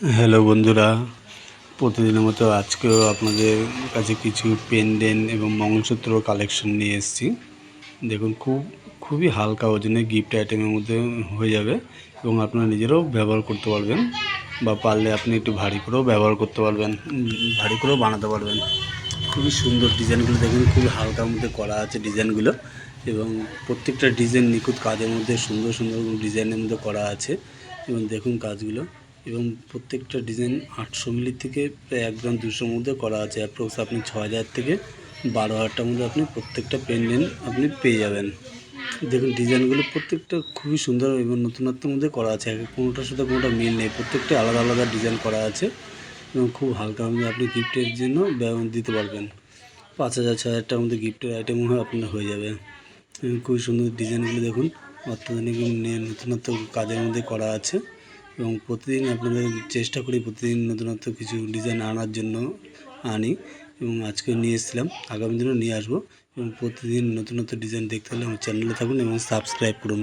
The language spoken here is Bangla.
হ্যালো বন্ধুরা, প্রতিদিনের মতো আজকেও আপনাদের কাছে কিছু পেনডেন্ট এবং মঙ্গলসূত্র কালেকশন নিয়ে এসেছি। দেখুন, খুবই হালকা ওজনে গিফট আইটেমের মধ্যে হয়ে যাবে এবং আপনারা নিজেরাও ব্যবহার করতে পারবেন, বা পারলে আপনি একটু ভারী করেও ব্যবহার করতে পারবেন, ভারী করেও বানাতে পারবেন। খুবই সুন্দর ডিজাইনগুলো দেখুন, খুবই হালকার মধ্যে করা আছে ডিজাইনগুলো, এবং প্রত্যেকটা ডিজাইন নিখুঁত কাজের মধ্যে সুন্দর সুন্দর ডিজাইনের মধ্যে করা আছে। এবং দেখুন কাজগুলো, এবং প্রত্যেকটা ডিজাইন 800 মিলি থেকে প্রায় 1-200 মধ্যে করা আছে। অ্যাপ্রক্স আপনি 6000 থেকে 12,000টার মধ্যে আপনি প্রত্যেকটা পেন্ডেন্ট আপনি পেয়ে যাবেন। দেখুন ডিজাইনগুলো প্রত্যেকটা খুবই সুন্দর এবং নতুনত্বের মধ্যে করা আছে, কোনোটার সাথে কোনোটা মিল নেই, প্রত্যেকটা আলাদা আলাদা ডিজাইন করা আছে এবং খুব হালকা মধ্যে আপনি গিফটের জন্য দিতে পারবেন। 5,000 6,000টার মধ্যে গিফটের আইটেম আপনার হয়ে যাবে। খুবই সুন্দর ডিজাইনগুলো দেখুন, অত্যাধুনিক নতুনত্ব কাজের মধ্যে করা আছে। এবং প্রতিদিন আপনাদের চেষ্টা করি প্রতিদিন নতুনত্ব কিছু ডিজাইন আনার জন্য আনি, এবং আজকে নিয়ে এসেছিলাম, আগামী দিনও নিয়ে আসবো। এবং প্রতিদিন নতুনত্ব ডিজাইন দেখতে হলে আমার চ্যানেলে থাকুন এবং সাবস্ক্রাইব করুন।